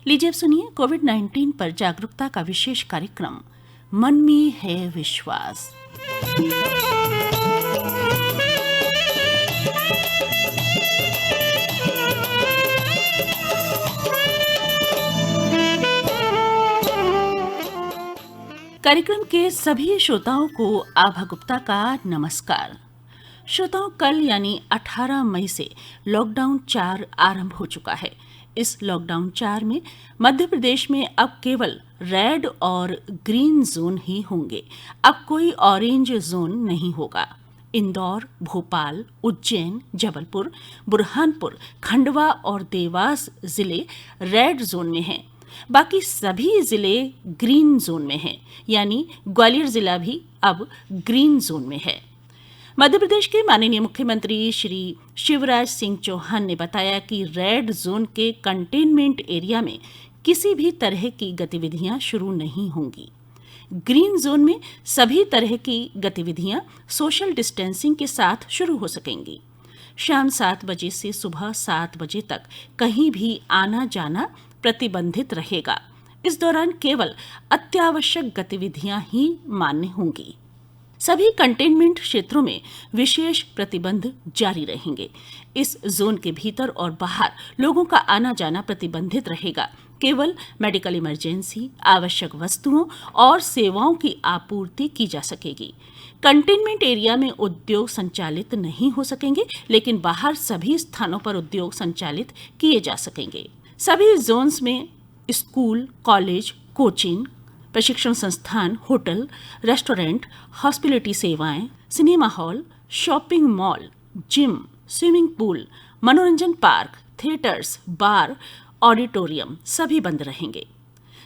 लीजिए अब सुनिए कोविड-19 पर जागरूकता का विशेष कार्यक्रम मन में है विश्वास। कार्यक्रम के सभी श्रोताओं को आभा गुप्ता का नमस्कार। श्रोताओं, कल यानी 18 मई से लॉकडाउन 4 आरंभ हो चुका है। इस लॉकडाउन 4 में मध्य प्रदेश में अब केवल रेड और ग्रीन जोन ही होंगे। अब कोई ऑरेंज जोन नहीं होगा। इंदौर, भोपाल, उज्जैन, जबलपुर, बुरहानपुर, खंडवा और देवास जिले रेड जोन में हैं। बाकी सभी जिले ग्रीन जोन में हैं, यानी ग्वालियर जिला भी अब ग्रीन जोन में है। मध्य प्रदेश के माननीय मुख्यमंत्री श्री शिवराज सिंह चौहान ने बताया कि रेड जोन के कंटेनमेंट एरिया में किसी भी तरह की गतिविधियां शुरू नहीं होंगी। ग्रीन जोन में सभी तरह की गतिविधियां सोशल डिस्टेंसिंग के साथ शुरू हो सकेंगी। शाम 7 बजे से सुबह 7 बजे तक कहीं भी आना जाना प्रतिबंधित रहेगा। इस दौरान केवल अत्यावश्यक गतिविधियां ही मान्य होंगी। सभी कंटेनमेंट क्षेत्रों में विशेष प्रतिबंध जारी रहेंगे। इस जोन के भीतर और बाहर लोगों का आना जाना प्रतिबंधित रहेगा। केवल मेडिकल इमरजेंसी, आवश्यक वस्तुओं और सेवाओं की आपूर्ति की जा सकेगी। कंटेनमेंट एरिया में उद्योग संचालित नहीं हो सकेंगे, लेकिन बाहर सभी स्थानों पर उद्योग संचालित किए जा सकेंगे। सभी जोन्स में स्कूल, कॉलेज, कोचिंग, प्रशिक्षण संस्थान, होटल, रेस्टोरेंट, हॉस्पिटलिटी सेवाएं, cinema hall, shopping mall, gym, swimming pool, मनोरंजन पार्क, थिएटर्स, बार, ऑडिटोरियम सभी बंद रहेंगे।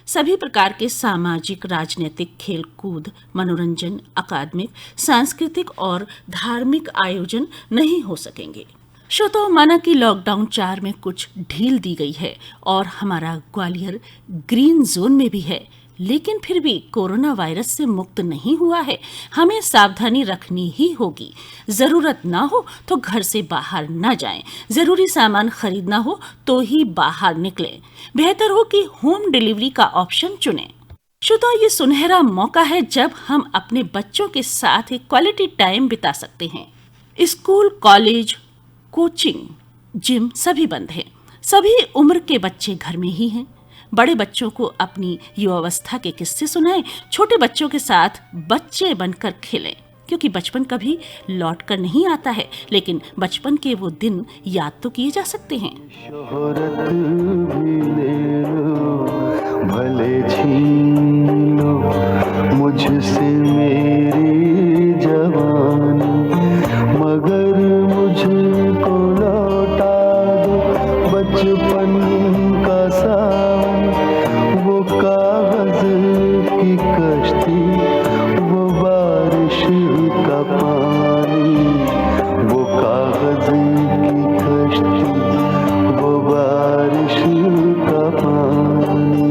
सभी प्रकार के सामाजिक, राजनीतिक, खेलकूद, मनोरंजन, अकादमिक, सांस्कृतिक और धार्मिक आयोजन नहीं हो सकेंगे। श्रोताओं, माना कि लॉकडाउन 4 में कुछ ढील दी गई है और हमारा ग्वालियर ग्रीन जोन में भी है, लेकिन फिर भी कोरोना वायरस से मुक्त नहीं हुआ है। हमें सावधानी रखनी ही होगी। जरूरत ना हो तो घर से बाहर ना जाएं। जरूरी सामान खरीदना हो तो ही बाहर निकलें। बेहतर हो कि होम डिलीवरी का ऑप्शन चुनें। श्रोताओं, ये सुनहरा मौका है जब हम अपने बच्चों के साथ एक क्वालिटी टाइम बिता सकते हैं। स्कूल, कॉलेज, कोचिंग, जिम सभी बंद हैं। सभी उम्र के बच्चे घर में ही हैं। बड़े बच्चों को अपनी युवावस्था के किस्से सुनाएं। छोटे बच्चों के साथ बच्चे बनकर खेलें, क्योंकि बचपन कभी लौट कर नहीं आता है, लेकिन बचपन के वो दिन याद तो किए जा सकते हैं। शोहरत भी ले लो, भले छीन लो मुझसे मेरी जवानी, मगर मुझको लौटा दो बचपन का सावन। वो कागज की कश्ती, वो बारिश का पानी, वो कागज की कश्ती, वो बारिश का पानी।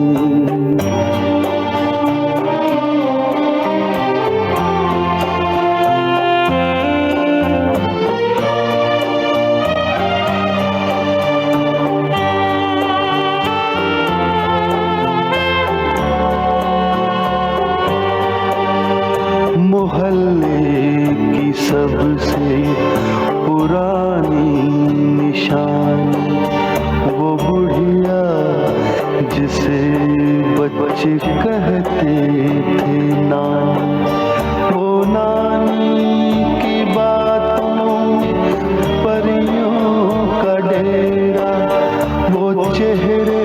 मोहल्ले की सबसे पुरानी निशानी, वो बुढ़िया जिसे बच्चे कहते थे नानी, वो नानी की बातों परियों का डेरा, वो चेहरे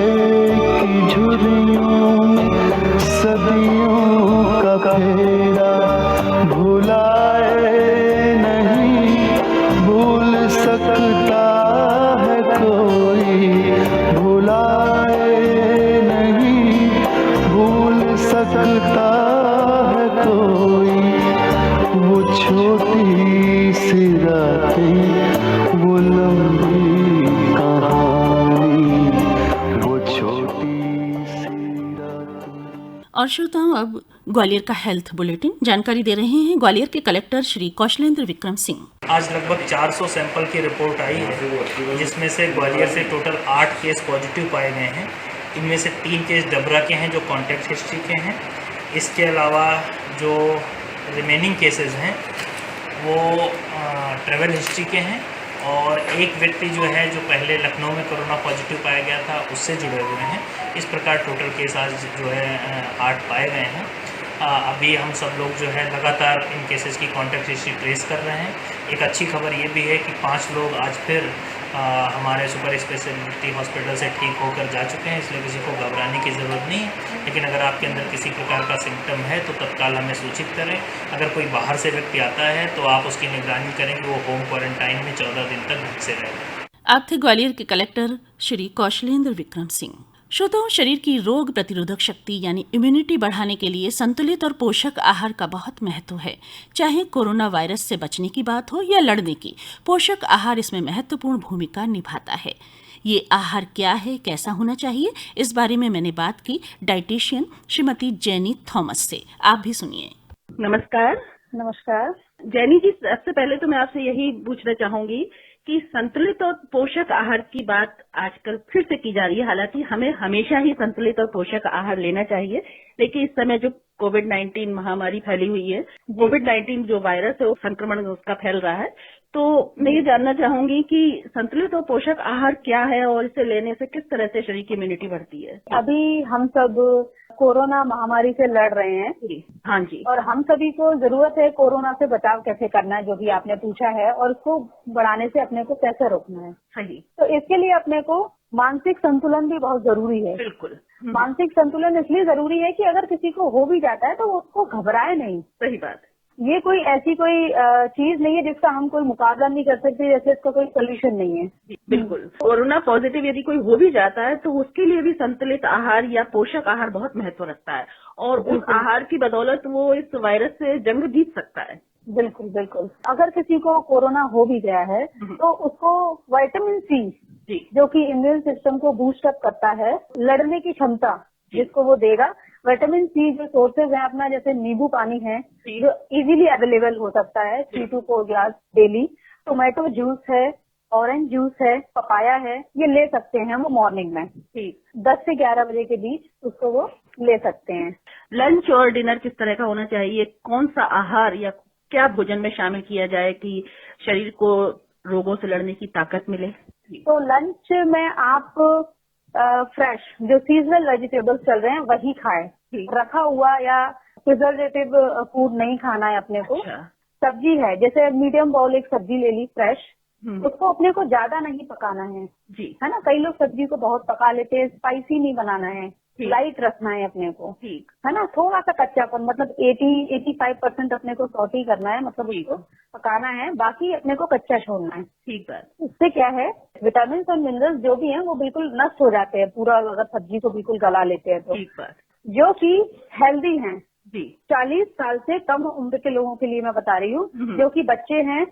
की झुर्रियों में सदियों का फेरा। भुलाए नहीं भूल सकता है कोई, भुलाए नहीं भूल सकता है कोई। वो छोटी सी रातें, वो लंबी कहानी, वो छोटी सी रातें। और श्रोताओं, अब ग्वालियर का हेल्थ बुलेटिन जानकारी दे रहे हैं ग्वालियर के कलेक्टर श्री कौशलेंद्र विक्रम सिंह। आज लगभग 400 सैंपल की रिपोर्ट आई है, जिसमें से ग्वालियर से टोटल 8 केस पॉजिटिव पाए गए हैं। इनमें से 3 केस डबरा के हैं जो कॉन्टैक्ट हिस्ट्री के हैं। इसके अलावा जो रिमेनिंग केसेस हैं वो ट्रैवल हिस्ट्री के हैं और एक व्यक्ति जो है जो पहले लखनऊ में कोरोना पॉजिटिव पाया गया था उससे जुड़े हुए हैं। इस प्रकार टोटल केस आज जो है 8 पाए गए हैं। अभी हम सब लोग जो है लगातार इन केसेस की कॉन्टैक्ट हिस्ट्री ट्रेस कर रहे हैं। एक अच्छी खबर ये भी है कि 5 लोग आज फिर हमारे सुपर स्पेशलिटी हॉस्पिटल से ठीक होकर जा चुके हैं, इसलिए किसी को घबराने की ज़रूरत नहीं है। लेकिन अगर आपके अंदर किसी प्रकार का सिम्टम है तो तत्काल हमें सूचित करें। अगर कोई बाहर से व्यक्ति आता है तो आप उसकी निगरानी करें कि वो होम क्वारंटाइन में 14 दिन तक ढंग से रहे। आप थे ग्वालियर के कलेक्टर श्री कौशलेंद्र विक्रम सिंह। श्रोताओं, शरीर की रोग प्रतिरोधक शक्ति यानी इम्यूनिटी बढ़ाने के लिए संतुलित और पोषक आहार का बहुत महत्व है। चाहे कोरोना वायरस से बचने की बात हो या लड़ने की, पोषक आहार इसमें महत्वपूर्ण भूमिका निभाता है। ये आहार क्या है, कैसा होना चाहिए, इस बारे में मैंने बात की डाइटिशियन श्रीमती जेनी थॉमस से। आप भी सुनिए। नमस्कार। नमस्कार। जैनी जी, सबसे पहले तो मैं आपसे यही पूछना चाहूंगी कि संतुलित और पोषक आहार की बात आजकल फिर से की जा रही है। हालांकि हमें हमेशा ही संतुलित और पोषक आहार लेना चाहिए, लेकिन इस समय जो कोविड-19 महामारी फैली हुई है, कोविड-19 जो वायरस है वो संक्रमण उसका फैल रहा है, तो मैं ये जानना चाहूंगी कि संतुलित और पोषक आहार क्या है और इसे लेने से किस तरह से शरीर की इम्यूनिटी बढ़ती है। अभी हम सब कोरोना महामारी से लड़ रहे हैं। हाँ जी। और हम सभी को जरूरत है कोरोना से बचाव कैसे करना है, जो भी आपने पूछा है, और उसको बढ़ाने से अपने को कैसे रोकना है। हाँ जी। तो इसके लिए अपने को मानसिक संतुलन भी बहुत जरूरी है। बिल्कुल। मानसिक संतुलन इसलिए जरूरी है कि अगर किसी को हो भी जाता है तो उसको घबराए नहीं। सही बात। ये कोई ऐसी कोई चीज नहीं है जिसका हम कोई मुकाबला नहीं कर सकते, जैसे इसका कोई सोल्यूशन नहीं है। बिल्कुल। कोरोना पॉजिटिव यदि कोई हो भी जाता है तो उसके लिए भी संतुलित आहार या पोषक आहार बहुत महत्व रखता है और उस आहार की बदौलत वो इस वायरस से जंग जीत सकता है। बिल्कुल बिल्कुल। अगर किसी को कोरोना हो भी गया है तो उसको विटामिन सी, जो कि इम्यून सिस्टम को बूस्ट अप करता है, लड़ने की क्षमता जिसको वो देगा। विटामिन सी जो सोर्सेज है अपना, जैसे नींबू पानी है जो इजीली अवेलेबल हो सकता है 3 to 4 glass daily, tomato juice है, ऑरेंज जूस है, पपाया है, ये ले सकते हैं वो मॉर्निंग में 10 से 11 बजे के बीच उसको वो ले सकते हैं। लंच और डिनर किस तरह का होना चाहिए, कौन सा आहार या क्या भोजन में शामिल किया जाए कि शरीर को रोगों से लड़ने की ताकत मिले? तो लंच में आप फ्रेश जो सीजनल वेजिटेबल्स चल रहे हैं वही खाएं। रखा हुआ या प्रिजर्वेटिव फूड नहीं खाना है अपने को। सब्जी है, जैसे मीडियम बाउल एक सब्जी ले ली फ्रेश, उसको अपने को ज्यादा नहीं पकाना है जी, है ना। कई लोग सब्जी को बहुत पका लेते हैं, स्पाइसी नहीं बनाना है, लाइट रखना है अपने को, है ना। थोड़ा सा कच्चापन, मतलब 80-85% अपने को सॉटी करना है, मतलब उसको पकाना है, बाकी अपने को कच्चा छोड़ना है। ठीक है। इससे क्या है, विटामिन और मिनरल्स जो भी हैं वो बिल्कुल नष्ट हो जाते हैं पूरा, अगर सब्जी को बिल्कुल गला लेते हैं तो। ठीक है। जो कि हेल्दी हैं जी, 40 साल से कम उम्र के लोगों के लिए मैं बता रही हूँ, जो कि बच्चे हैं,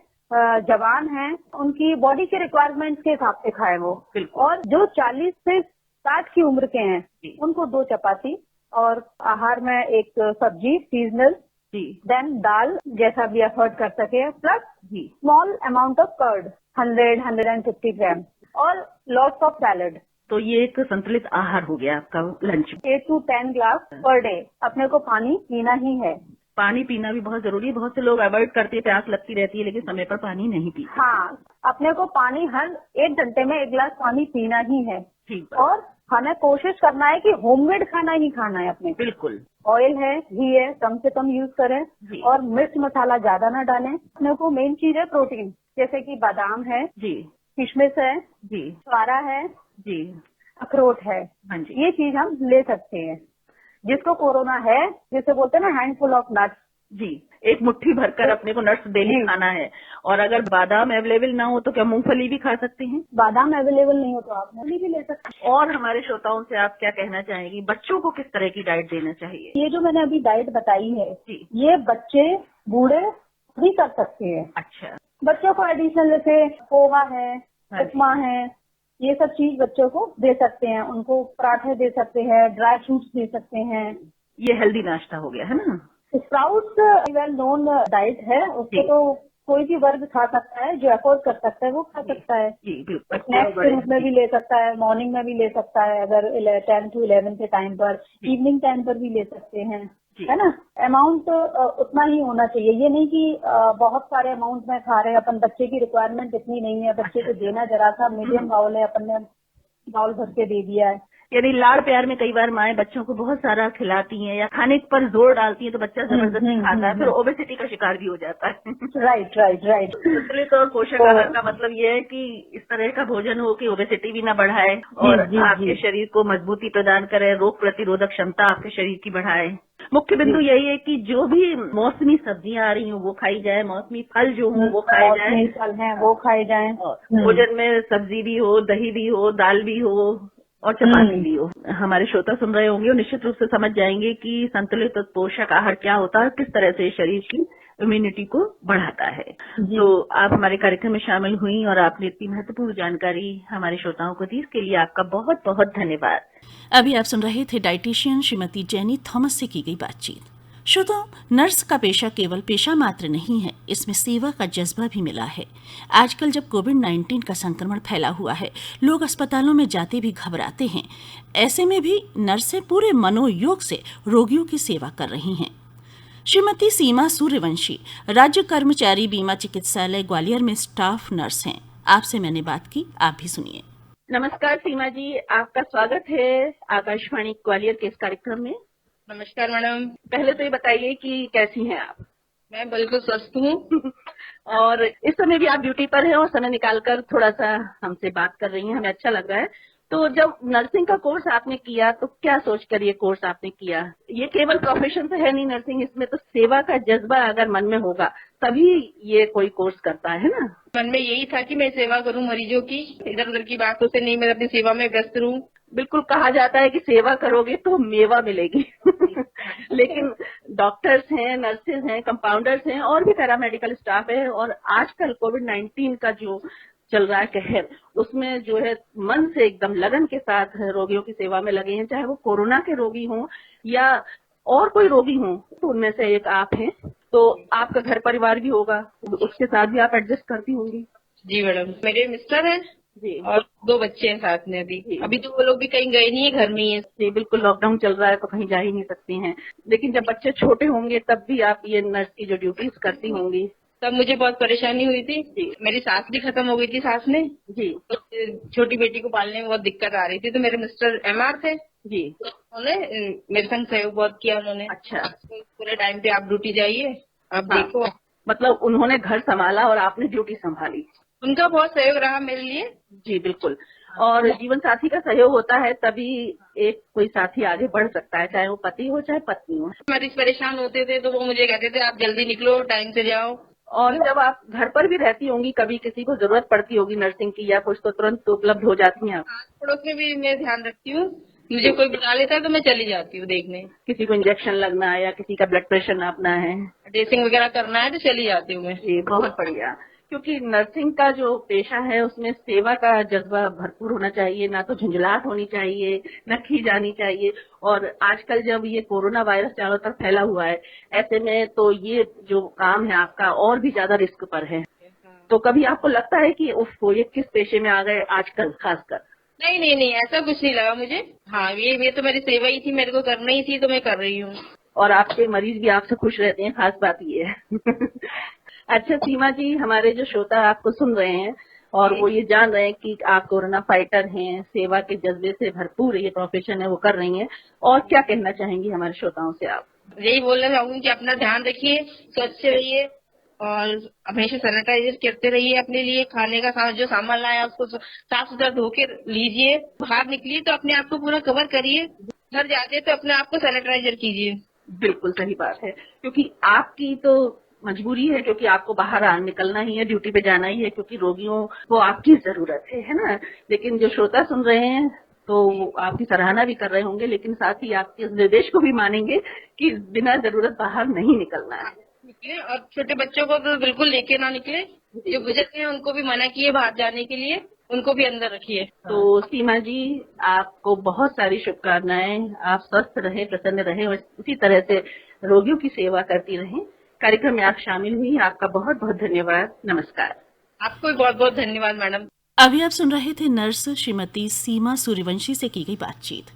जवान हैं, उनकी बॉडी के रिक्वायरमेंट्स के हिसाब से खाएं वो। और जो 40 से 60 की उम्र के हैं उनको 2 चपाती और आहार में एक सब्जी सीजनल, देन दाल जैसा भी अफोर्ड कर सके, plus small amount of curd 100-150 gram और लॉट्स ऑफ सैलड। तो ये एक संतुलित आहार हो गया आपका lunch. 8 to 10 glass per day अपने को पानी पीना ही है। पानी पीना भी बहुत जरूरी है। बहुत से लोग अवॉइड करते हैं, प्यास लगती रहती है लेकिन समय पर पानी नहीं पीते। हाँ, अपने को पानी हर 1 घंटे में 1 गिलास पानी पीना ही है। ठीक। और हमें कोशिश करना है कि होममेड खाना ही खाना है अपने। बिल्कुल। ऑयल है, घी है, कम से कम यूज करें और मिर्च मसाला ज्यादा ना डालें। अपने को मेन चीज है प्रोटीन, जैसे कि बादाम है जी, किशमिश है जी, छुआरा है जी, अखरोट है। हाँ जी, ये चीज हम ले सकते हैं। जिसको कोरोना है, जिसे बोलते हैं ना हैंडफुल ऑफ नट्स जी, एक मुट्ठी भरकर अपने को नट्स डेली खाना है। और अगर बादाम अवेलेबल ना हो तो क्या मूंगफली भी खा सकते हैं? बादाम अवेलेबल नहीं हो तो आप मूंगफली भी ले सकते हैं। और हमारे श्रोताओं से आप क्या कहना चाहेंगी, बच्चों को किस तरह की डाइट देना चाहिए? ये जो मैंने अभी डाइट बताई है ये बच्चे बूढ़े भी कर सकते हैं। अच्छा। बच्चों को एडिशनल जैसे पोहा है, उपमा है, ये सब चीज बच्चों को दे सकते हैं। उनको पराठे दे सकते हैं, ड्राई फ्रूट्स दे सकते हैं। ये हेल्दी नाश्ता हो गया है ना। स्प्राउट्स वेल नोन डाइट है, उसको तो कोई भी वर्ग खा सकता है, जो अफोर्ड कर सकता है वो खा सकता है। जी बिल्कुल। स्नैक्स के रूप में भी ले सकता है, मॉर्निंग में भी ले सकता है, अगर 10 to 11 के टाइम पर, इवनिंग टाइम पर भी ले सकते हैं, है ना। अमाउंट उतना ही होना चाहिए, ये नहीं कि बहुत सारे अमाउंट में खा रहे हैं अपन, बच्चे की रिक्वायरमेंट इतनी नहीं है, बच्चे को देना जरा सा मीडियम बाउल है, अपन ने बाउल भर के दे दिया है। यानी लाड़ प्यार में कई बार माएं बच्चों को बहुत सारा खिलाती हैं या खाने पर जोर डालती हैं, तो बच्चा जबरदस्ती खाता है, फिर ओबेसिटी का शिकार भी हो जाता है। Right right right. संतुलित और पोषक आहार का मतलब ये है कि इस तरह का भोजन हो कि ओबेसिटी भी ना बढ़ाए और आपके शरीर को मजबूती प्रदान करे, रोग प्रतिरोधक क्षमता आपके शरीर की बढ़ाए। मुख्य बिंदु यही है कि जो भी मौसमी सब्जियां आ रही हो वो खाई जाए, मौसमी फल जो हो वो खाए जाए, मौसमी फल हैं वो खाए जाएं, भोजन में सब्जी भी हो, दही भी हो, दाल भी हो और चपाती भी हो। हमारे श्रोता सुन रहे होंगे और निश्चित रूप से समझ जाएंगे कि संतुलित और पोषक आहार क्या होता है, किस तरह से शरीर की इम्यूनिटी को बढ़ाता है। तो आप हमारे कार्यक्रम में शामिल हुई और आपने इतनी महत्वपूर्ण जानकारी हमारे श्रोताओं को दी, इसके लिए आपका बहुत बहुत धन्यवाद। अभी आप सुन रहे थे डाइटिशियन श्रीमती जेनी थॉमस से की गई बातचीत। श्रोताओं, नर्स का पेशा केवल पेशा मात्र नहीं है, इसमें सेवा का जज्बा भी मिला है। आजकल जब कोविड-19 का संक्रमण फैला हुआ है, लोग अस्पतालों में जाते भी घबराते हैं। ऐसे में भी नर्सें पूरे मनोयोग से रोगियों की सेवा कर रही हैं। श्रीमती सीमा सूर्यवंशी राज्य कर्मचारी बीमा चिकित्सालय ग्वालियर में स्टाफ नर्स हैं। आपसे मैंने बात की, आप भी सुनिए। नमस्कार सीमा जी, आपका स्वागत है आकाशवाणी ग्वालियर के इस कार्यक्रम में। नमस्कार मैडम। पहले तो ये बताइए कि कैसी हैं आप? मैं बिल्कुल स्वस्थ हूँ। और इस समय भी आप ड्यूटी पर हैं और समय निकालकर थोड़ा सा हमसे बात कर रही हैं, हमें अच्छा लग रहा है। तो जब नर्सिंग का कोर्स आपने किया तो क्या सोचकर ये कोर्स आपने किया? ये केवल प्रोफेशन तो है नहीं नर्सिंग, इसमें तो सेवा का जज्बा अगर मन में होगा तभी ये कोई कोर्स करता है ना। मन में यही था कि मैं सेवा करूं मरीजों की, इधर उधर की बातों से नहीं, मैं अपनी सेवा में व्यस्त रहूं। बिल्कुल, कहा जाता है कि सेवा करोगे तो मेवा मिलेगी। लेकिन डॉक्टर्स हैं, नर्सेज हैं, कंपाउंडर्स हैं और भी पैरामेडिकल स्टाफ है, और आजकल कोविड-19 का जो चल रहा है कहर, उसमें जो है मन से एकदम लगन के साथ रोगियों की सेवा में लगे हैं, चाहे वो कोरोना के रोगी हों या और कोई रोगी हों। तो उनमें से एक आप हैं, तो आपका घर परिवार भी होगा, उसके साथ भी आप एडजस्ट करती होंगी। जी मैडम, मेरे मिस्टर हैं जी और 2 बच्चे हैं साथ में। अभी तो वो लोग भी कहीं गए नहीं है, घर में ही है। जी बिल्कुल, लॉकडाउन चल रहा है तो कहीं जा ही नहीं सकती हैं, लेकिन जब बच्चे छोटे होंगे तब भी आप ये नर्स की जो ड्यूटीज करती होंगी। तब मुझे बहुत परेशानी हुई थी, मेरी सास भी खत्म हो गई थी सास में जी। तो छोटी बेटी को पालने में बहुत दिक्कत आ रही थी, तो मेरे मिस्टर MR थे जी, तो उन्होंने मेरे संग सहयोग बहुत किया उन्होंने। अच्छा। पूरे टाइम पे आप ड्यूटी जाइए, आप हाँ। देखो। मतलब उन्होंने घर संभाला और आपने ड्यूटी संभाली। उनका बहुत सहयोग रहा मेरे लिए। जी बिल्कुल, और जीवन साथी का सहयोग होता है तभी एक कोई साथी आगे बढ़ सकता है, चाहे वो पति हो चाहे पत्नी हो। मरीज परेशान होते थे तो वो मुझे कहते थे आप जल्दी निकलो, टाइम से जाओ। और जब आप घर पर भी रहती होंगी, कभी किसी को जरूरत पड़ती होगी नर्सिंग की या कुछ, तो तुरंत उपलब्ध हो जाती हैं आप? पड़ोस में भी मैं ध्यान रखती हूँ, मुझे कोई बुला लेता है तो मैं चली जाती हूँ देखने। किसी को इंजेक्शन लगना है या किसी का ब्लड प्रेशर नापना है, ड्रेसिंग वगैरह करना है तो चली जाती हूँ मैं। जी बहुत बढ़िया। क्योंकि नर्सिंग का जो पेशा है उसमें सेवा का जज्बा भरपूर होना चाहिए, ना तो झुंझलाहट होनी चाहिए, न खींचानी चाहिए। और आजकल जब ये कोरोना वायरस चारों तरफ फैला हुआ है, ऐसे में तो ये जो काम है आपका और भी ज्यादा रिस्क पर है। तो कभी आपको लगता है कि उफ ये किस पेशे में आ गए आजकल खासकर? नहीं नहीं नहीं, ऐसा कुछ नहीं लगा मुझे। हाँ, ये तो मेरी सेवा ही थी, मेरे को करना ही थी तो मैं कर रही हूँ। और आपके मरीज भी आपसे खुश रहते हैं, खास बात ये है। अच्छा सीमा जी, हमारे जो श्रोता आपको सुन रहे हैं और वो ये जान रहे हैं कि आप कोरोना फाइटर हैं, सेवा के जज्बे से भरपूर ये प्रोफेशन है वो कर रही हैं, और क्या कहना चाहेंगी हमारे श्रोताओं से आप? यही बोलना चाहूंगी कि अपना ध्यान रखिए, स्वच्छ रहिए और हमेशा सैनिटाइजर करते रहिए। अपने लिए खाने का जो सामान लाया उसको साफ सुथरा धो के लीजिए। बाहर निकलिए तो अपने आप को पूरा कवर करिए। घर जाते तो अपने आप को सैनिटाइजर कीजिए। बिल्कुल सही बात है, क्योंकि आपकी तो मजबूरी है, क्योंकि आपको बाहर निकलना ही है, ड्यूटी पे जाना ही है, क्योंकि रोगियों को आपकी जरूरत है ना। लेकिन जो श्रोता सुन रहे हैं तो आपकी सराहना भी कर रहे होंगे, लेकिन साथ ही आपके इस निर्देश को भी मानेंगे कि बिना जरूरत बाहर नहीं निकलना है। निकले, और छोटे बच्चों को तो बिल्कुल लेके ना निकले। जो बुजुर्ग हैं उनको भी मना किए बाहर जाने के लिए, उनको भी अंदर रखिए। तो सीमा जी, आपको बहुत सारी शुभकामनाएं। आप स्वस्थ रहे, प्रसन्न रहे और उसी तरह से रोगियों की सेवा करती रहें, कार्यक्रम में आप शामिल हुई, आपका बहुत बहुत धन्यवाद। नमस्कार। आपको भी बहुत बहुत धन्यवाद मैडम। अभी आप सुन रहे थे नर्स श्रीमती सीमा सूर्यवंशी से की गई बातचीत।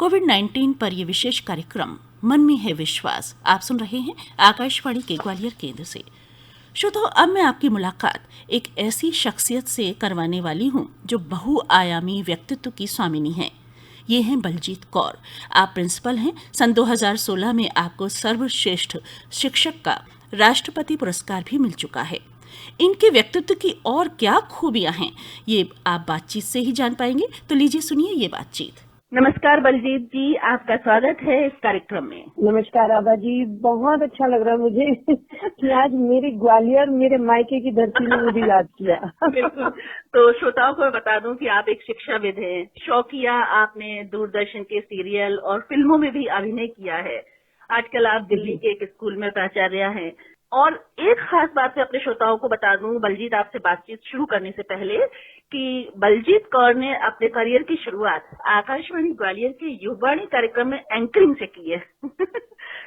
कोविड-19 पर यह विशेष कार्यक्रम मन में है विश्वास आप सुन रहे हैं आकाशवाणी के ग्वालियर केंद्र से। श्रोताओं, अब मैं आपकी मुलाकात एक ऐसी शख्सियत से करवाने वाली हूं जो बहुआयामी व्यक्तित्व की स्वामिनी हैं। ये हैं बलजीत कौर। आप प्रिंसिपल हैं। सन 2016 में आपको सर्वश्रेष्ठ शिक्षक का राष्ट्रपति पुरस्कार भी मिल चुका है। इनके व्यक्तित्व की और क्या खूबियां हैं, ये आप बातचीत से ही जान पाएंगे। तो लीजिए सुनिए ये बातचीत। नमस्कार बलजीत जी, आपका स्वागत है इस कार्यक्रम में। नमस्कार आभा जी, बहुत अच्छा लग रहा है मुझे कि आज मेरे ग्वालियर, मेरे मायके की धरती ने मुझे याद किया। बिल्कुल। तो श्रोताओं को मैं बता दूं कि आप एक शिक्षाविद हैं। शौकिया आपने दूरदर्शन के सीरियल और फिल्मों में भी अभिनय किया है। आजकल आप दिल्ली के एक स्कूल में प्राचार्य हैं। और एक खास बात मैं अपने श्रोताओं को बता दूं, बलजीत, आपसे बातचीत शुरू करने से पहले, कि बलजीत कौर ने अपने करियर की शुरुआत आकाशवाणी ग्वालियर के युववाणी कार्यक्रम में एंकरिंग से की है।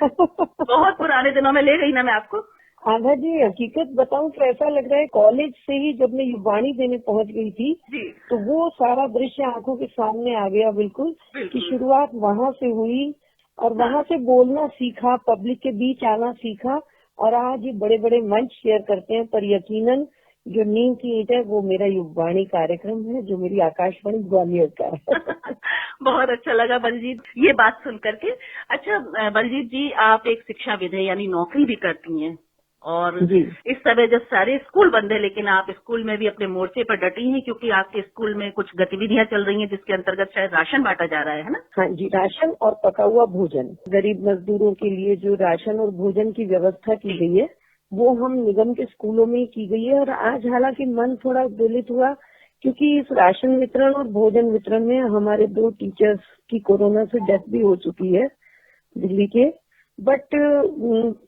बहुत पुराने दिनों में ले गई ना मैं आपको। आभा जी, हकीकत बताऊं तो ऐसा लग रहा है कॉलेज से ही जब मैं युववाणी देने पहुंच गई थी जी। तो वो सारा दृश्य आंखों के सामने आ गया बिल्कुल कि शुरुआत वहां से हुई और वहां से बोलना सीखा, पब्लिक के बीच आना सीखा और आज ये बड़े बड़े मंच शेयर करते हैं। पर यकीनन जो नींव की ईंट है वो मेरा युववाणी कार्यक्रम है, जो मेरी आकाशवाणी ग्वालियर का है। बहुत अच्छा लगा बलजीत ये बात सुन करके। अच्छा बलजीत जी, आप एक शिक्षाविद है, यानी नौकरी भी करती हैं और जी। इस समय जब सारे स्कूल बंद है, लेकिन आप स्कूल में भी अपने मोर्चे पर डटी हैं, क्योंकि आपके स्कूल में कुछ गतिविधियां चल रही हैं जिसके अंतर्गत शायद राशन बांटा जा रहा है ना? हाँ जी, राशन और पका हुआ भोजन गरीब मजदूरों के लिए जो राशन और भोजन की व्यवस्था की गई है वो हम निगम के स्कूलों में की गई है। और आज हालांकि मन थोड़ा विचलित हुआ क्योंकि इस राशन वितरण और भोजन वितरण में हमारे 2 टीचर्स की कोरोना से डेथ भी हो चुकी है दिल्ली के। बट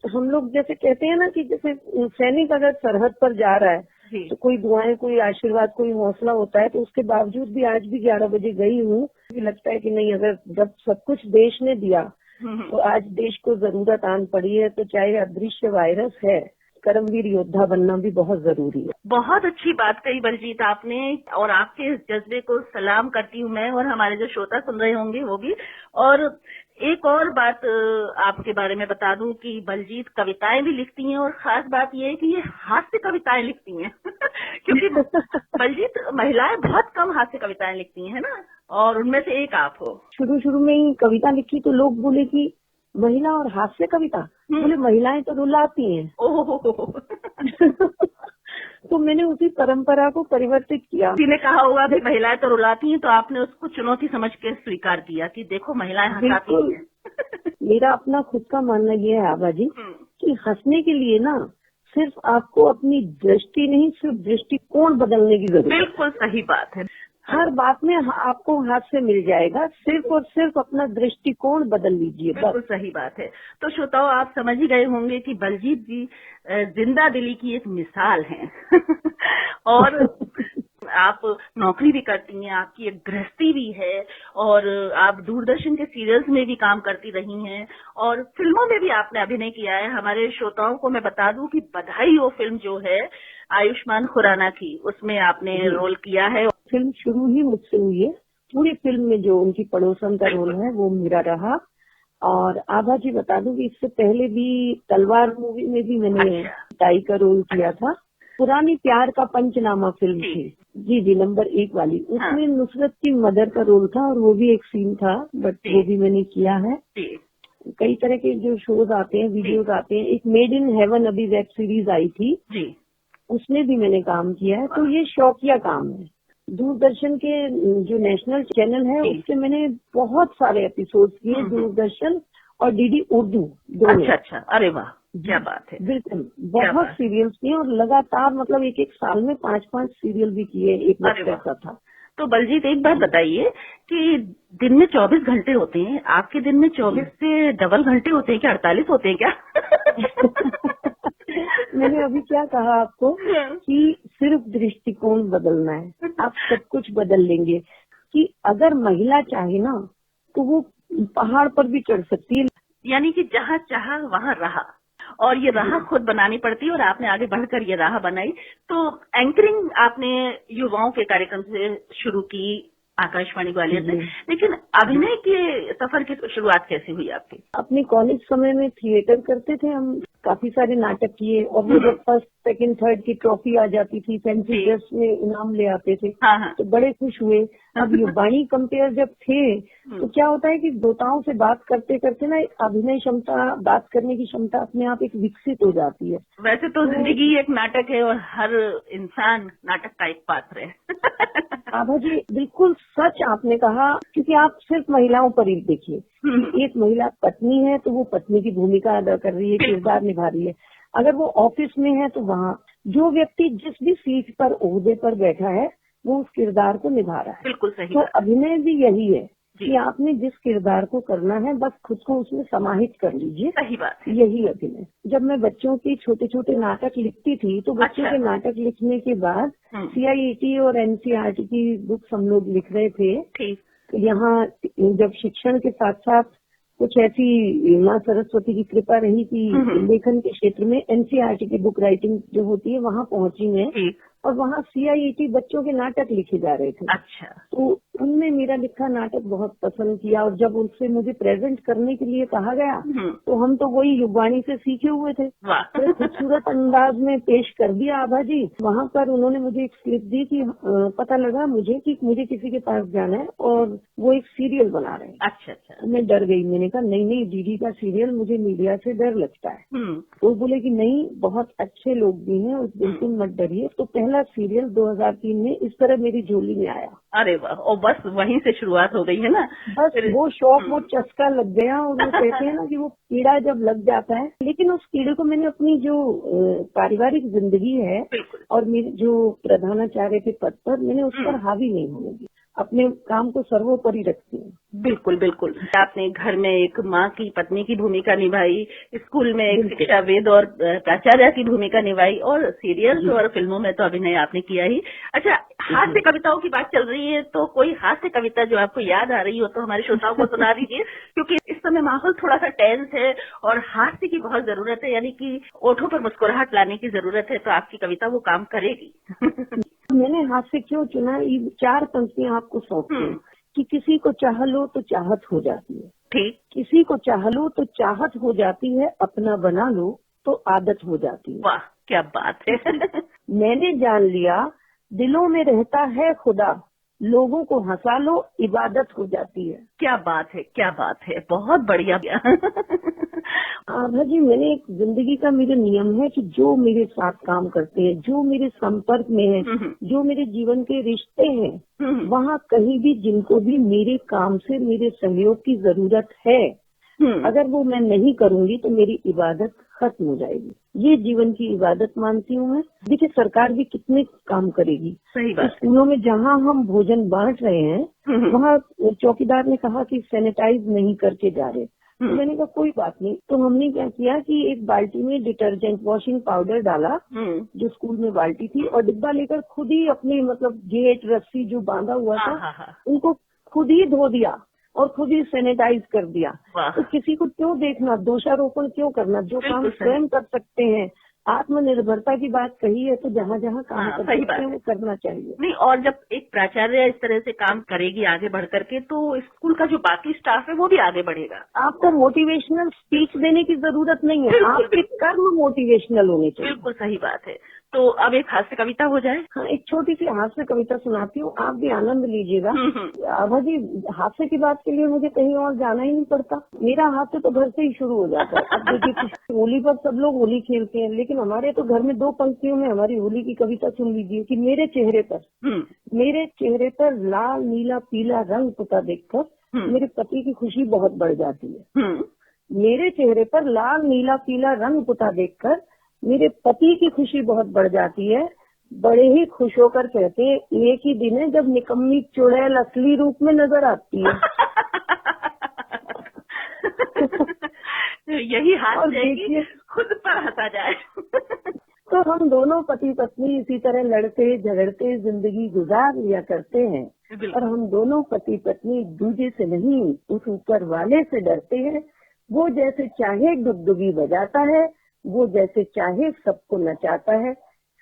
हम लोग जैसे कहते हैं ना कि जैसे सैनिक अगर सरहद पर जा रहा है तो कोई दुआएं, कोई आशीर्वाद, कोई हौसला होता है। तो उसके बावजूद भी आज भी 11 बजे गई हूँ। लगता है कि नहीं, अगर जब सब कुछ देश ने दिया तो आज देश को जरूरत आन पड़ी है। तो चाहे अदृश्य वायरस है, कर्मवीर योद्धा बनना भी बहुत जरूरी है। बहुत अच्छी बात कही बलजीत आपने, और आपके इस जज्बे को सलाम करती हूँ मैं, और हमारे जो श्रोता सुन रहे होंगे वो भी। और एक और बात आपके बारे में बता दूं कि बलजीत कविताएं भी लिखती हैं, और खास बात ये है कि ये हास्य कविताएं लिखती हैं। क्योंकि बलजीत महिलाएं बहुत कम हास्य कविताएं लिखती हैं ना, और उनमें से एक आप हो। शुरू में ही कविता लिखी तो लोग बोले कि महिला और हास्य कविता, बोले महिलाएं तो रुलाती हैं। ओह। तो मैंने उसी परंपरा को परिवर्तित किया। किसी ने कहा होगा कि महिलाएं तो रुलाती हैं, तो आपने उसको चुनौती समझ के स्वीकार किया कि देखो महिलाएं हंसाती हैं। मेरा अपना खुद का मानना ये है आभा जी कि हंसने के लिए ना सिर्फ आपको अपनी दृष्टि नहीं, सिर्फ दृष्टिकोण बदलने की जरूरत है। बिल्कुल सही बात है। हर बात में आपको हाथ से मिल जाएगा, सिर्फ और सिर्फ अपना दृष्टिकोण बदल लीजिए। बिल्कुल सही बात है। तो श्रोताओं, आप समझ ही गए होंगे कि बलजीत जी जिंदा दिली की एक मिसाल हैं। और आप नौकरी भी करती हैं, आपकी एक गृहस्थी भी है, और आप दूरदर्शन के सीरियल्स में भी काम करती रही हैं, और फिल्मों में भी आपने अभिनय किया है। हमारे श्रोताओं को मैं बता दूं कि बधाई हो फिल्म जो है आयुष्मान खुराना की, उसमें आपने रोल किया है। फिल्म शुरू ही मुझसे हुई है। पूरी फिल्म में जो उनकी पड़ोसन का रोल है वो मेरा रहा। और आभा जी बता दूं कि इससे पहले भी तलवार मूवी में भी मैंने ताई का रोल किया था। पुरानी प्यार का पंचनामा फिल्म थी, जी नंबर 1 वाली, उसमें नुसरत की मदर का रोल था और वो भी एक सीन था, बट वो भी मैंने किया है। कई तरह के जो शोज आते हैं, वीडियोज आते हैं। एक मेड इन हेवन अभी वेब सीरीज आई थी, उसमें भी मैंने काम किया है। तो ये शौकिया काम है। दूरदर्शन के जो नेशनल चैनल है उससे मैंने बहुत सारे एपिसोड किए, दूरदर्शन और डीडी उर्दू दोनों। अच्छा, अरे वाह, क्या बात है। बिल्कुल, बहुत सीरियल्स किए और लगातार मतलब एक साल में 5-5 सीरियल भी किए। एक वक्त ऐसा था। तो बलजीत एक बात बताइए कि दिन में 24 घंटे होते हैं, आपके दिन में 24 से डबल घंटे होते हैं क्या, 48 होते हैं क्या? मैंने अभी क्या कहा आपको कि सिर्फ दृष्टिकोण बदलना है, आप सब कुछ बदल लेंगे। कि अगर महिला चाहे ना तो वो पहाड़ पर भी चढ़ सकती है, यानी कि जहाँ चाहा वहाँ रहा। और ये राह खुद बनानी पड़ती है और आपने आगे बढ़कर ये राह बनाई। तो एंकरिंग आपने युवाओं के कार्यक्रम से शुरू की आकाशवाणी ग्वालियर से, लेकिन अभिनय के सफर की शुरुआत कैसे हुई आपकी? अपने कॉलेज समय में थिएटर करते थे हम, काफी सारे नाटक किए और वो जब फर्स्ट सेकंड थर्ड की ट्रॉफी आ जाती थी, फैंसी ड्रेस में इनाम ले आते थे, तो बड़े खुश हुए। अब युवाणी कंपेयर जब थे तो क्या होता है कि श्रोताओं से बात करते करते ना अभिनय क्षमता, बात करने की क्षमता अपने आप एक विकसित हो जाती है। वैसे तो जिंदगी एक नाटक है और हर इंसान नाटक का एक पात्र है। आभा जी बिल्कुल सच आपने कहा, क्योंकि आप सिर्फ महिलाओं पर ही देखिए, एक महिला पत्नी है तो वो पत्नी की भूमिका अदा कर रही है, किरदार निभा रही है। अगर वो ऑफिस में है तो वहाँ जो व्यक्ति जिस भी सीट पर, ओहदे पर बैठा है, वो उस किरदार को निभा रहा है। बिल्कुल सही। तो अभिनय भी यही है कि आपने जिस किरदार को करना है बस खुद को उसमें समाहित कर लीजिए। सही बात है। यही अभिनय। जब मैं बच्चों के छोटे छोटे नाटक लिखती थी तो बच्चों के नाटक लिखने के बाद CIET और NCERT की बुक्स हम लोग लिख रहे थे। यहाँ जब शिक्षण के साथ साथ कुछ ऐसी माँ सरस्वती की कृपा रही कि लेखन के क्षेत्र में NCERT की बुक राइटिंग जो होती है वहाँ पहुंची मैं, और वहाँ CIET बच्चों के नाटक लिखे जा रहे थे। अच्छा। तो उनने मेरा लिखा नाटक बहुत पसंद किया और जब उनसे मुझे प्रेजेंट करने के लिए कहा गया तो हम तो वही युगवाणी से सीखे हुए थे, तो खूबसूरत अंदाज में पेश कर दिया आभा जी। वहाँ पर उन्होंने मुझे एक स्लिप दी कि पता लगा मुझे कि मुझे किसी के पास जाना है और वो एक सीरियल बना रहे हैं। अच्छा अच्छा। तो मैं डर गई, मैंने कहा नहीं डीडी का सीरियल, मुझे मीडिया से डर लगता है। तो बोले कि नहीं, बहुत अच्छे लोग भी हैं, बिल्कुल मत डरिए। तो पहला सीरियल 2003 में इस तरह मेरी झोली में आया। अरे वाह, और बस वहीं से शुरुआत हो गई है ना। बस वो शौक, वो चस्का लग गया, और वो कहते हैं ना कि वो कीड़ा जब लग जाता है, लेकिन उस कीड़े को मैंने अपनी जो पारिवारिक जिंदगी है और मेरे जो प्रधानाचार्य के पद पर, मैंने उस पर हावी नहीं होने दी, अपने काम को सर्वोपरि रखती हूँ। बिल्कुल बिल्कुल। आपने घर में एक माँ की, पत्नी की भूमिका निभाई, स्कूल में एक शिक्षाविद और प्राचार्य की भूमिका निभाई, और सीरियल्स और फिल्मों में तो अभिनय आपने किया ही। अच्छा, हास्य कविताओं की बात चल रही है तो कोई हास्य कविता जो आपको याद आ रही हो तो हमारे श्रोताओं को सुना दीजिए, क्योंकि इस समय माहौल थोड़ा सा टेंस है और हास्य की बहुत जरूरत है, यानी कि ओठों पर मुस्कुराहट लाने की जरूरत है, तो आपकी कविता वो काम करेगी। मैंने हास्य क्यों चुना, ये 4 पंक्तियां आपको सौंपती हूँ कि किसी को चाह लो तो चाहत हो जाती है, ठीक, किसी को चाह लो तो चाहत हो जाती है, अपना बना लो तो आदत हो जाती है। वाह क्या बात है। मैंने जान लिया दिलों में रहता है खुदा, लोगों को हंसा लो इबादत हो जाती है। क्या बात है, क्या बात है, बहुत बढ़िया। आभा जी, मैंने एक जिंदगी का मेरा नियम है कि जो मेरे साथ काम करते हैं, जो मेरे संपर्क में है, जो मेरे जीवन के रिश्ते हैं, वहाँ कहीं भी जिनको भी मेरे काम से मेरे सहयोग की जरूरत है, अगर वो मैं नहीं करूंगी तो मेरी इबादत खत्म हो जाएगी। ये जीवन की इबादत मानती हूँ मैं। देखिए, सरकार भी कितने काम करेगी। सही बात। स्कूलों में जहाँ हम भोजन बांट रहे हैं वहाँ चौकीदार ने कहा कि सैनिटाइज नहीं करके जा रहे, तो मैंने कहा कोई बात नहीं। तो हमने क्या किया कि एक बाल्टी में डिटर्जेंट, वॉशिंग पाउडर डाला, जो स्कूल में बाल्टी थी, और डिब्बा लेकर खुद ही अपने मतलब गेट, रस्सी जो बांधा हुआ था उनको खुद ही धो दिया और खुद ही सैनिटाइज कर दिया। तो किसी को क्यों देखना, दोषारोपण क्यों करना, जो काम स्वयं कर सकते हैं। आत्मनिर्भरता की बात कही है तो जहाँ जहाँ काम कर सकते हैं वो करना चाहिए। नहीं, और जब एक प्राचार्य इस तरह से काम करेगी आगे बढ़ करके, तो स्कूल का जो बाकी स्टाफ है वो भी आगे बढ़ेगा। आपको मोटिवेशनल स्पीच देने की जरूरत नहीं है, आपके कर्म मोटिवेशनल होने चाहिए। बिल्कुल सही बात है। तो अब एक हास्य कविता हो जाए। हाँ, एक छोटी सी हास्य कविता सुनाती हूँ, आप भी आनंद लीजिएगा। आभा जी, हास्य की बात के लिए मुझे कहीं और जाना ही नहीं पड़ता, मेरा हास्य तो घर से ही शुरू हो जाता है। अब देखिए, होली पर सब लोग होली खेलते हैं, लेकिन हमारे तो घर में 2 पंक्तियों में हमारी होली की कविता सुन लीजिए कि मेरे चेहरे पर लाल नीला पीला रंग पुता देखकर मेरे पति की खुशी बहुत बढ़ जाती है। मेरे चेहरे पर लाल नीला पीला रंग पुता देखकर मेरे पति की खुशी बहुत बढ़ जाती है। बड़े ही खुश होकर कहते हैं, एक ही दिन है जब निकम्मी चुड़ैल असली रूप में नजर आती है। यही हाथ देखिए, खुद पर हंसा जाए। तो हम दोनों पति पत्नी इसी तरह लड़ते झगड़ते जिंदगी गुजार लिया करते हैं, और हम दोनों पति पत्नी एक दूसरे से नहीं, उस ऊपर वाले से डरते हैं। वो जैसे चाहे डुगडुगी बजाता है, वो जैसे चाहे सबको नचाता है,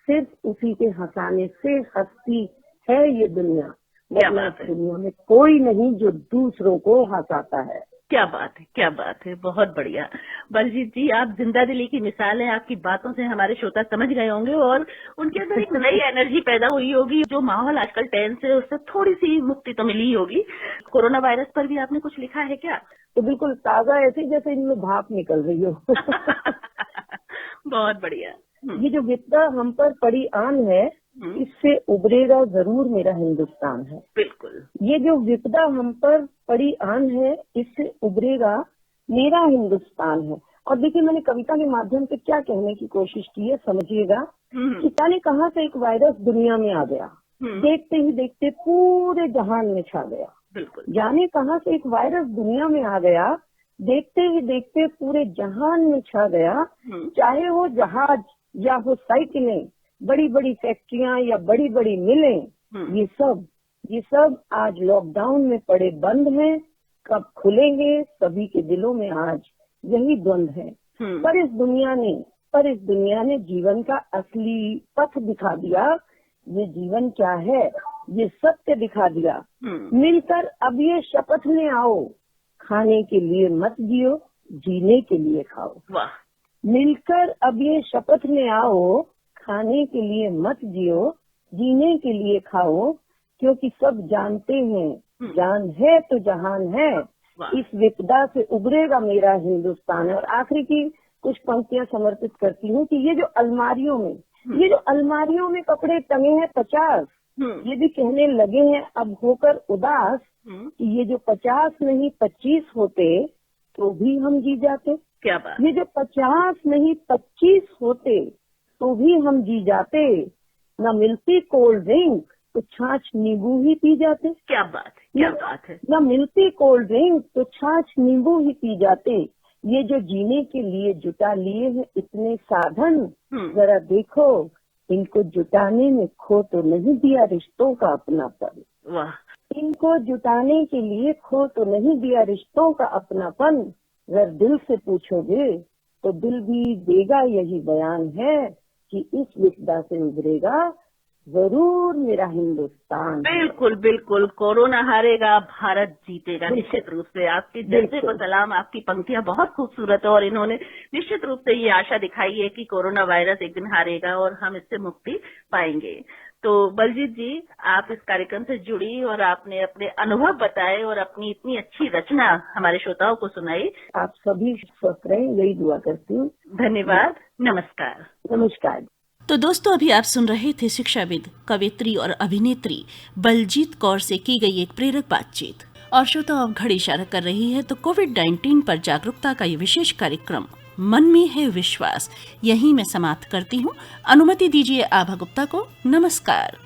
सिर्फ उसी के हंसाने से हंसती है ये दुनिया, वरना दुनिया में कोई नहीं जो दूसरों को हंसाता है। क्या बात है, क्या बात है, बहुत बढ़िया। बलजीत जी, आप जिंदा दिली की मिसाल हैं। आपकी बातों से हमारे श्रोता समझ गए होंगे और उनके अंदर एक नई एनर्जी पैदा हुई होगी। जो माहौल आजकल टेंस है उससे थोड़ी सी मुक्ति तो मिली ही होगी। कोरोना वायरस पर भी आपने कुछ लिखा है क्या? तो बिल्कुल ताजा, ऐसे जैसे इनमें भाप निकल रही हो। बहुत बढ़िया। ये जो विपदा हम पर पड़ी आन है, इससे उभरेगा जरूर मेरा हिंदुस्तान है। बिल्कुल। ये जो विपदा हम पर पड़ी आन है, इससे उभरेगा मेरा हिंदुस्तान है। और देखिए, मैंने कविता के माध्यम से क्या कहने की कोशिश की है, समझिएगा कि जाने कहाँ से एक वायरस दुनिया में आ गया, देखते ही देखते पूरे जहान में छा गया। बिल्कुल। जाने कहाँ से एक वायरस दुनिया में आ गया, देखते ही देखते पूरे जहान में छा गया। चाहे वो जहाज या हो साइकिलें, बड़ी बड़ी फैक्ट्रियां या बड़ी बड़ी मिलें, ये सब आज लॉकडाउन में पड़े बंद हैं। कब खुलेंगे, सभी के दिलों में आज यही द्वंद है। पर इस दुनिया ने जीवन का असली पथ दिखा दिया। ये जीवन क्या है, ये सत्य दिखा दिया। मिलकर अब ये शपथ में आओ, खाने के लिए मत जियो, जीने के लिए खाओ। वाह। मिलकर अब ये शपथ में आओ, खाने के लिए मत जियो, जीने के लिए खाओ, क्योंकि सब जानते हैं जान है तो जहान है। इस विपदा से उभरेगा मेरा हिंदुस्तान है। और आखिरी की कुछ पंक्तियां समर्पित करती हूँ कि ये जो अलमारियों में कपड़े टंगे हैं 50, ये भी कहने लगे हैं अब होकर उदास कि ये जो 50 नहीं 25 होते तो भी हम जी जाते। क्या बात। ये जो 50 नहीं 25 होते तो भी हम जी जाते। न मिलती कोल्ड ड्रिंक तो छाछ नींबू ही पी जाते। क्या बात है, क्या बात है। न मिलती कोल्ड ड्रिंक तो छाछ नींबू ही पी जाते। ये जो जीने के लिए जुटा लिए हैं इतने साधन, जरा देखो इनको जुटाने में खो तो नहीं दिया रिश्तों का अपनापन। वाह। इनको जुटाने के लिए खो तो नहीं दिया रिश्तों का अपनापन। अगर दिल से पूछोगे तो दिल भी देगा यही बयान है कि इस विपदा से उभरेगा जरूर मेरा हिंदुस्तान। बिल्कुल बिल्कुल। कोरोना हारेगा, भारत जीतेगा निश्चित रूप से। आपके जज्बे को सलाम। आपकी पंक्तियां बहुत खूबसूरत है और इन्होंने निश्चित रूप से ये आशा दिखाई है कि कोरोना वायरस एक दिन हारेगा और हम इससे मुक्ति पाएंगे। तो बलजीत जी, आप इस कार्यक्रम से जुड़ी और आपने अपने अनुभव बताए और अपनी इतनी अच्छी रचना हमारे श्रोताओं को सुनाई। आप सभी स्वस्थ रहें, यही दुआ करती हूँ। धन्यवाद। नमस्कार। नमस्कार। तो दोस्तों, अभी आप सुन रहे थे शिक्षाविद, कवयित्री और अभिनेत्री बलजीत कौर से की गई एक प्रेरक बातचीत। और श्रोता, अब घड़ी इशारा कर रही है तो कोविड-19 पर जागरूकता का ये विशेष कार्यक्रम मन में है विश्वास यहीं मैं समाप्त करती हूँ। अनुमति दीजिए आभा गुप्ता को। नमस्कार।